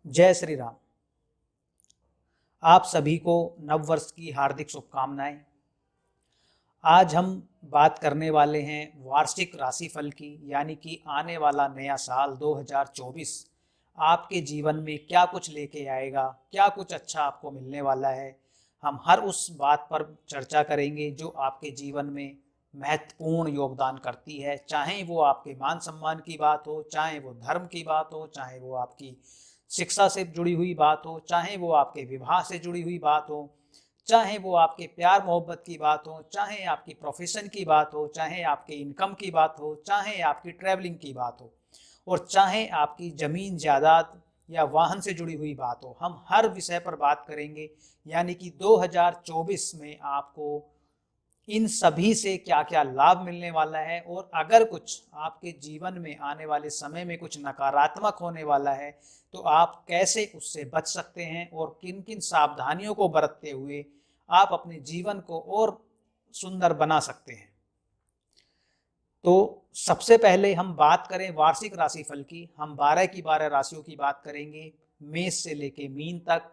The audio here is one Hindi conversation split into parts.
जय श्री राम। आप सभी को नववर्ष की हार्दिक शुभकामनाएं। आज हम बात करने वाले हैं वार्षिक राशिफल की, यानी कि आने वाला नया साल 2024 आपके जीवन में क्या कुछ लेके आएगा, क्या कुछ अच्छा आपको मिलने वाला है। हम हर उस बात पर चर्चा करेंगे जो आपके जीवन में महत्वपूर्ण योगदान करती है, चाहे वो आपके मान सम्मान की बात हो, चाहे वो धर्म की बात हो, चाहे वो आपकी शिक्षा से जुड़ी हुई बात हो, चाहे वो आपके विवाह से जुड़ी हुई बात हो, चाहे वो आपके प्यार मोहब्बत की बात हो, चाहे आपकी प्रोफेशन की बात हो, चाहे आपके इनकम की बात हो, चाहे आपकी ट्रैवलिंग की बात हो, और चाहे आपकी ज़मीन जायदाद या वाहन से जुड़ी हुई बात हो। हम हर विषय पर बात करेंगे, यानी कि 2024 में आपको इन सभी से क्या क्या लाभ मिलने वाला है, और अगर कुछ आपके जीवन में आने वाले समय में कुछ नकारात्मक होने वाला है तो आप कैसे उससे बच सकते हैं और किन किन सावधानियों को बरतते हुए आप अपने जीवन को और सुंदर बना सकते हैं। तो सबसे पहले हम बात करें वार्षिक राशिफल की। हम 12 की 12 राशियों की बात करेंगे, मेष से लेके मीन तक।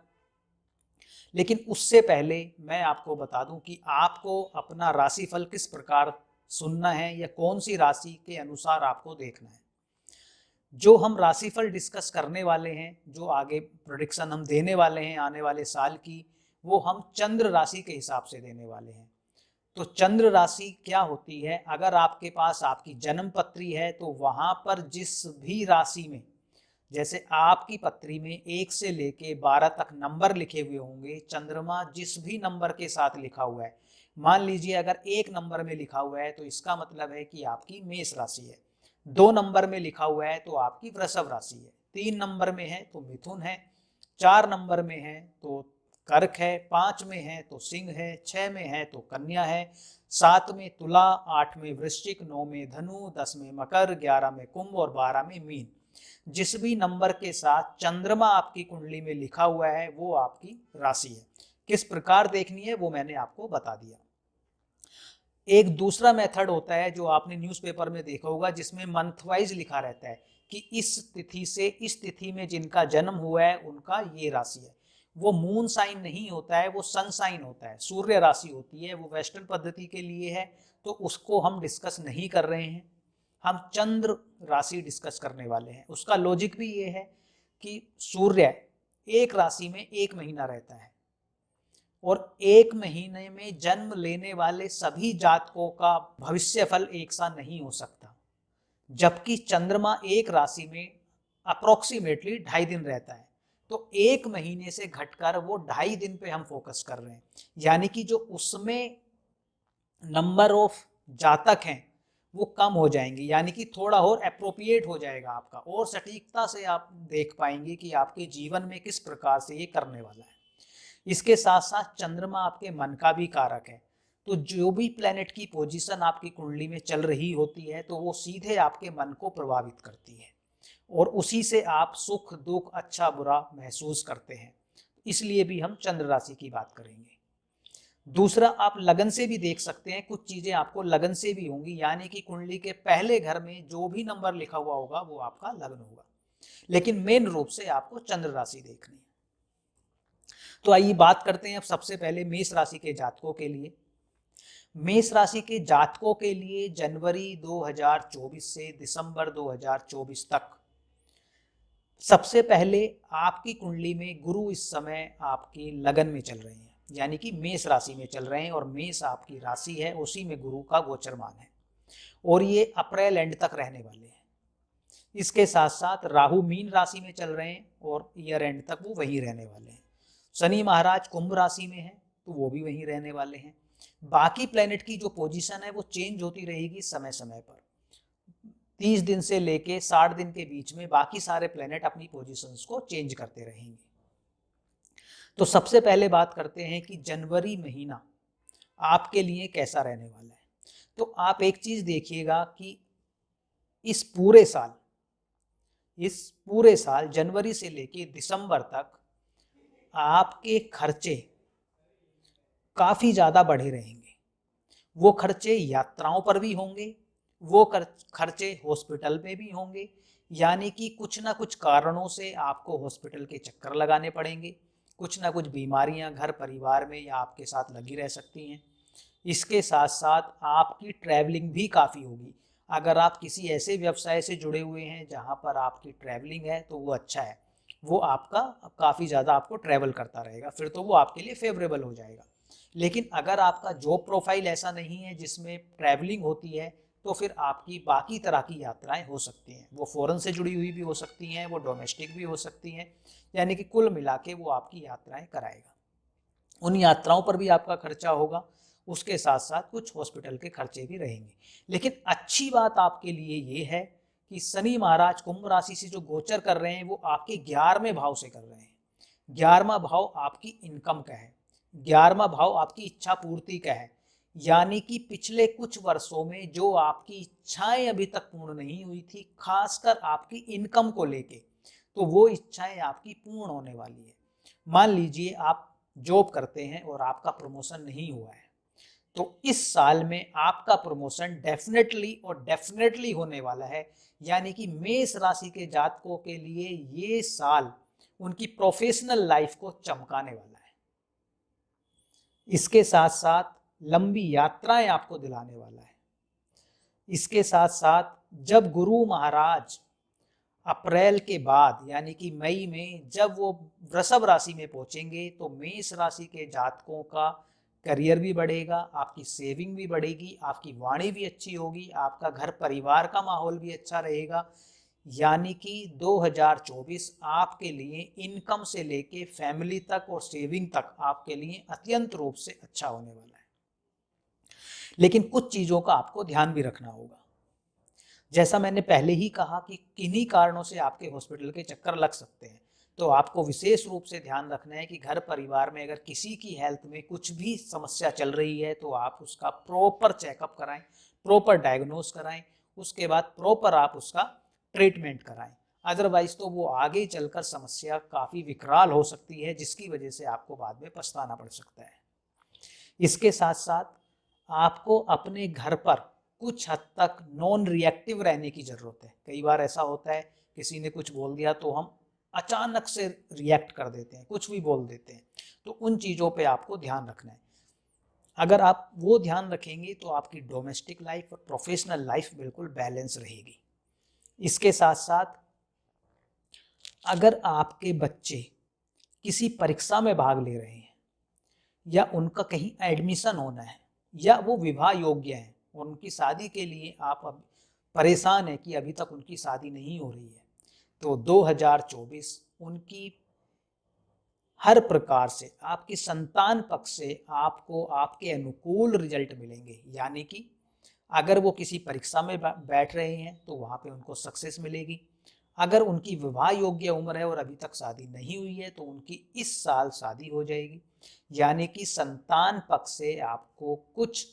लेकिन उससे पहले मैं आपको बता दूं कि आपको अपना राशिफल किस प्रकार सुनना है या कौन सी राशि के अनुसार आपको देखना है। जो हम राशिफल डिस्कस करने वाले हैं, जो आगे प्रेडिक्शन हम देने वाले हैं आने वाले साल की, वो हम चंद्र राशि के हिसाब से देने वाले हैं। तो चंद्र राशि क्या होती है? अगर आपके पास आपकी जन्म पत्री है तो वहां पर जिस भी राशि में, जैसे आपकी पत्री में 1 से लेके 12 तक नंबर लिखे हुए होंगे, चंद्रमा जिस भी नंबर के साथ लिखा हुआ है, मान लीजिए अगर 1 नंबर में लिखा हुआ है तो इसका मतलब है कि आपकी मेष राशि है। 2 नंबर में लिखा हुआ है तो आपकी वृषभ राशि है। 3 नंबर में है तो मिथुन है। 4 नंबर में है तो कर्क है। 5 में है तो सिंह है। 6 में है तो कन्या है। 7 में तुला, 8 में वृश्चिक, 9 में धनु, 10 में मकर, 11 में कुंभ और 12 में मीन। जिस भी नंबर के साथ चंद्रमा आपकी कुंडली में लिखा हुआ है वो आपकी राशि है। किस प्रकार देखनी है वो मैंने आपको बता दिया। एक दूसरा मेथड होता है जो आपने न्यूज़पेपर में देखा होगा, जिसमें मंथ वाइज लिखा रहता है कि इस तिथि से इस तिथि में जिनका जन्म हुआ है उनका ये राशि है। वो मून साइन नहीं होता है, वो सन साइन होता है, सूर्य राशि होती है। वो वेस्टर्न पद्धति के लिए है तो उसको हम डिस्कस नहीं कर रहे हैं। हम चंद्र राशि डिस्कस करने वाले हैं। उसका लॉजिक भी ये है कि सूर्य एक राशि में 1 महीना रहता है और 1 महीने में जन्म लेने वाले सभी जातकों का भविष्य फल एक सा नहीं हो सकता, जबकि चंद्रमा एक राशि में अप्रोक्सीमेटली 2.5 दिन रहता है। तो 1 महीने से घटकर वो 2.5 दिन पे हम फोकस कर रहे हैं, यानी कि जो उसमें नंबर ऑफ जातक हैं वो कम हो जाएंगे, यानी कि थोड़ा और अप्रोप्रिएट हो जाएगा आपका, और सटीकता से आप देख पाएंगे कि आपके जीवन में किस प्रकार से ये करने वाला है। इसके साथ साथ चंद्रमा आपके मन का भी कारक है। तो जो भी प्लेनेट की पोजीशन आपकी कुंडली में चल रही होती है तो वो सीधे आपके मन को प्रभावित करती है और उसी से आप सुख दुख अच्छा बुरा महसूस करते हैं। इसलिए भी हम चंद्र राशि की बात करेंगे। दूसरा, आप लगन से भी देख सकते हैं। कुछ चीजें आपको लगन से भी होंगी, यानी कि कुंडली के पहले घर में जो भी नंबर लिखा हुआ होगा वो आपका लगन होगा, लेकिन मेन रूप से आपको चंद्र राशि देखनी है। तो आइए बात करते हैं अब सबसे पहले मेष राशि के जातकों के लिए। मेष राशि के जातकों के लिए जनवरी 2024 से दिसंबर 2024 तक सबसे पहले आपकी कुंडली में गुरु इस समय आपकी लगन में चल रहे हैं, यानी कि मेष राशि में चल रहे हैं, और मेष आपकी राशि है, उसी में गुरु का गोचरमान है और ये अप्रैल एंड तक रहने वाले हैं। इसके साथ साथ राहु मीन राशि में चल रहे हैं और ईयर एंड तक वो वहीं रहने वाले हैं। शनि महाराज कुंभ राशि में है तो वो भी वहीं रहने वाले हैं। बाकी प्लेनेट की जो पोजीशन है वो चेंज होती रहेगी समय समय पर। 30 दिन से लेके 60 दिन के बीच में बाकी सारे प्लेनेट अपनी पोजीशंस को चेंज करते रहेंगे। तो सबसे पहले बात करते हैं कि जनवरी महीना आपके लिए कैसा रहने वाला है। तो आप एक चीज देखिएगा कि इस पूरे साल जनवरी से लेके दिसंबर तक आपके खर्चे काफी ज्यादा बढ़े रहेंगे। वो खर्चे यात्राओं पर भी होंगे, वो खर्चे हॉस्पिटल में भी होंगे, यानी कि कुछ ना कुछ कारणों से आपको हॉस्पिटल के चक्कर लगाने पड़ेंगे, कुछ ना कुछ बीमारियां घर परिवार में या आपके साथ लगी रह सकती हैं। इसके साथ साथ आपकी ट्रैवलिंग भी काफ़ी होगी। अगर आप किसी ऐसे व्यवसाय से जुड़े हुए हैं जहां पर आपकी ट्रैवलिंग है तो वो अच्छा है, वो आपका काफ़ी ज़्यादा आपको ट्रैवल करता रहेगा, फिर तो वो आपके लिए फेवरेबल हो जाएगा। लेकिन अगर आपका जॉब प्रोफाइल ऐसा नहीं है जिसमें ट्रैवलिंग होती है, तो फिर आपकी बाकी तरह की यात्राएं हो सकती हैं। वो फॉरेन से जुड़ी हुई भी हो सकती हैं, वो डोमेस्टिक भी हो सकती हैं, यानी कि कुल मिला के वो आपकी यात्राएं कराएगा। उन यात्राओं पर भी आपका खर्चा होगा, उसके साथ साथ कुछ हॉस्पिटल के खर्चे भी रहेंगे। लेकिन अच्छी बात आपके लिए ये है कि शनि महाराज कुंभ राशि से जो गोचर कर रहे हैं वो आपके 11वें भाव से कर रहे हैं। 11वां भाव आपकी इनकम का है, 11वां भाव आपकी इच्छा पूर्ति का है। यानी कि पिछले कुछ वर्षों में जो आपकी इच्छाएं अभी तक पूर्ण नहीं हुई थी, खासकर आपकी इनकम को लेके, तो वो इच्छाएं आपकी पूर्ण होने वाली है। मान लीजिए आप जॉब करते हैं और आपका प्रमोशन नहीं हुआ है, तो इस साल में आपका प्रमोशन डेफिनेटली और डेफिनेटली होने वाला है। यानी कि मेष राशि के जातकों के लिए ये साल उनकी प्रोफेशनल लाइफ को चमकाने वाला है। इसके साथ साथ लंबी यात्राएं आपको दिलाने वाला है। इसके साथ साथ जब गुरु महाराज अप्रैल के बाद यानी कि मई में जब वो वृषभ राशि में पहुंचेंगे, तो मेष राशि के जातकों का करियर भी बढ़ेगा, आपकी सेविंग भी बढ़ेगी, आपकी वाणी भी अच्छी होगी, आपका घर परिवार का माहौल भी अच्छा रहेगा। यानी कि 2024 आपके लिए इनकम से लेके फैमिली तक और सेविंग तक आपके लिए अत्यंत रूप से अच्छा होने वाला है। लेकिन कुछ चीज़ों का आपको ध्यान भी रखना होगा। जैसा मैंने पहले ही कहा कि किन्हीं कारणों से आपके हॉस्पिटल के चक्कर लग सकते हैं, तो आपको विशेष रूप से ध्यान रखना है कि घर परिवार में अगर किसी की हेल्थ में कुछ भी समस्या चल रही है तो आप उसका प्रॉपर चेकअप कराएं, प्रॉपर डायग्नोस कराएं, उसके बाद प्रॉपर आप उसका ट्रीटमेंट कराएं। अदरवाइज तो वो आगे चलकर समस्या काफ़ी विकराल हो सकती है, जिसकी वजह से आपको बाद में पछताना पड़ सकता है। इसके साथ साथ आपको अपने घर पर कुछ हद तक नॉन रिएक्टिव रहने की ज़रूरत है। कई बार ऐसा होता है किसी ने कुछ बोल दिया तो हम अचानक से रिएक्ट कर देते हैं, कुछ भी बोल देते हैं, तो उन चीज़ों पे आपको ध्यान रखना है। अगर आप वो ध्यान रखेंगे तो आपकी डोमेस्टिक लाइफ और प्रोफेशनल लाइफ बिल्कुल बैलेंस रहेगी। इसके साथ साथ अगर आपके बच्चे किसी परीक्षा में भाग ले रहे हैं या उनका कहीं एडमिशन होना है या वो विवाह योग्य है और उनकी शादी के लिए आप अब परेशान हैं कि अभी तक उनकी शादी नहीं हो रही है, तो 2024 उनकी हर प्रकार से आपकी संतान पक्ष से आपको आपके अनुकूल रिजल्ट मिलेंगे। यानी कि अगर वो किसी परीक्षा में बैठ रहे हैं तो वहाँ पे उनको सक्सेस मिलेगी। अगर उनकी विवाह योग्य उम्र है और अभी तक शादी नहीं हुई है तो उनकी इस साल शादी हो जाएगी। यानी कि संतान पक्ष से आपको कुछ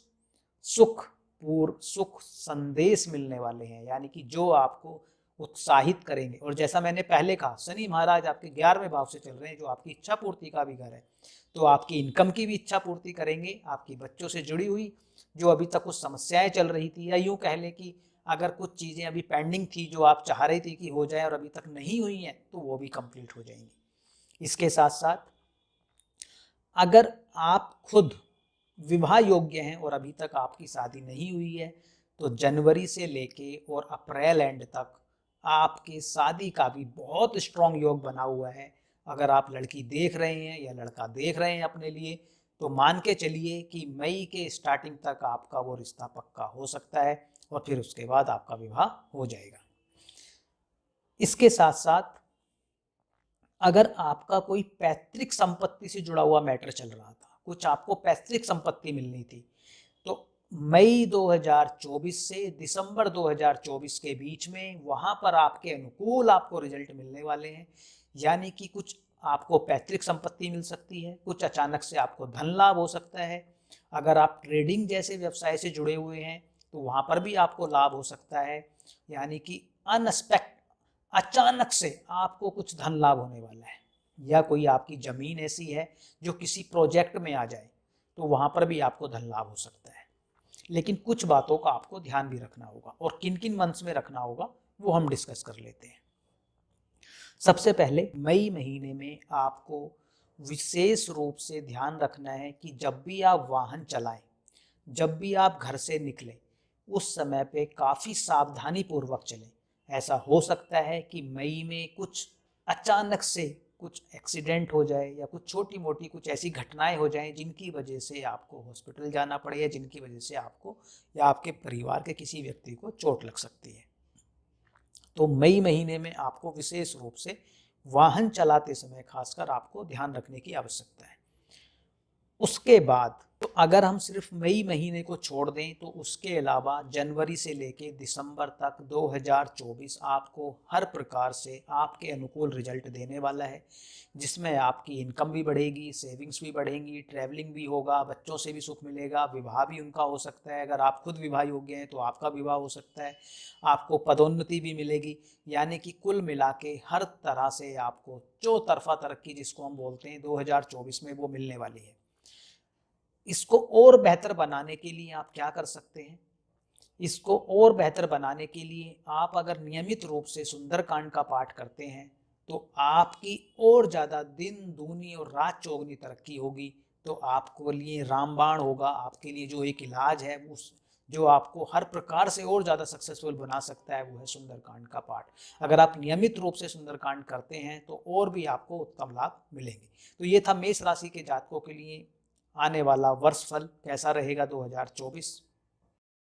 सुख संदेश मिलने वाले हैं, यानी कि जो आपको उत्साहित करेंगे। और जैसा मैंने पहले कहा, शनि महाराज आपके 11वें भाव से चल रहे हैं जो आपकी इच्छा पूर्ति का भी घर है, तो आपकी इनकम की भी इच्छा पूर्ति करेंगे। आपकी बच्चों से जुड़ी हुई जो अभी तक कुछ समस्याएं चल रही थी, या यूं कह लें कि अगर कुछ चीज़ें अभी पेंडिंग थी जो आप चाह रही थी कि हो जाए और अभी तक नहीं हुई हैं, तो वो भी कंप्लीट हो जाएंगी। इसके साथ साथ अगर आप खुद विवाह योग्य हैं और अभी तक आपकी शादी नहीं हुई है, तो जनवरी से लेके और अप्रैल एंड तक आपके शादी का भी बहुत स्ट्रॉन्ग योग बना हुआ है। अगर आप लड़की देख रहे हैं या लड़का देख रहे हैं अपने लिए, तो मान के चलिए कि मई के स्टार्टिंग तक आपका वो रिश्ता पक्का हो सकता है और फिर उसके बाद आपका विवाह हो जाएगा। इसके साथ साथ अगर आपका कोई पैतृक संपत्ति से जुड़ा हुआ मैटर चल रहा था, कुछ आपको पैतृक संपत्ति मिलनी थी, तो मई 2024 से दिसंबर 2024 के बीच में वहां पर आपके अनुकूल आपको रिजल्ट मिलने वाले हैं। यानी कि कुछ आपको पैतृक संपत्ति मिल सकती है, कुछ अचानक से आपको धन लाभ हो सकता है। अगर आप ट्रेडिंग जैसे व्यवसाय से जुड़े हुए हैं तो वहां पर भी आपको लाभ हो सकता है। यानी कि अनएक्सपेक्ट अचानक से आपको कुछ धन लाभ होने वाला है, या कोई आपकी जमीन ऐसी है जो किसी प्रोजेक्ट में आ जाए तो वहां पर भी आपको धन लाभ हो सकता है। लेकिन कुछ बातों का आपको ध्यान भी रखना होगा, और किन किन मंथ्स में रखना होगा वो हम डिस्कस कर लेते हैं। सबसे पहले मई महीने में आपको विशेष रूप से ध्यान रखना है कि जब भी आप वाहन चलाएं, जब भी आप घर से निकलें, उस समय पे काफ़ी सावधानी पूर्वक चलें। ऐसा हो सकता है कि मई में कुछ अचानक से कुछ एक्सीडेंट हो जाए या कुछ छोटी मोटी कुछ ऐसी घटनाएं हो जाएं जिनकी वजह से आपको हॉस्पिटल जाना पड़े या जिनकी वजह से आपको या आपके परिवार के किसी व्यक्ति को चोट लग सकती है। तो मई महीने में आपको विशेष रूप से वाहन चलाते समय खासकर आपको ध्यान रखने की आवश्यकता है। उसके बाद तो अगर हम सिर्फ मई महीने को छोड़ दें तो उसके अलावा जनवरी से लेके दिसंबर तक 2024 आपको हर प्रकार से आपके अनुकूल रिजल्ट देने वाला है, जिसमें आपकी इनकम भी बढ़ेगी, सेविंग्स भी बढ़ेंगी, ट्रैवलिंग भी होगा, बच्चों से भी सुख मिलेगा, विवाह भी उनका हो सकता है, अगर आप खुद विवाह योग्य हैं तो आपका विवाह हो सकता है, आपको पदोन्नति भी मिलेगी। यानी कि कुल मिला के हर तरह से आपको चौतरफा तरक्की जिसको हम बोलते हैं 2024 में वो मिलने वाली है। इसको और बेहतर बनाने के लिए आप क्या कर सकते हैं? इसको और बेहतर बनाने के लिए आप अगर नियमित रूप से सुंदरकांड का पाठ करते हैं तो आपकी और ज़्यादा दिन दूनी और रात चौगनी तरक्की होगी। तो आपको लिए रामबाण होगा, आपके लिए जो एक इलाज है उस जो आपको हर प्रकार से और ज़्यादा सक्सेसफुल बना सकता है वो है सुंदरकांड का पाठ। अगर आप नियमित रूप से सुंदरकांड करते हैं तो और भी आपको उत्तम लाभ मिलेंगे। तो ये था मेष राशि के जातकों के लिए आने वाला वर्ष फल कैसा रहेगा 2024।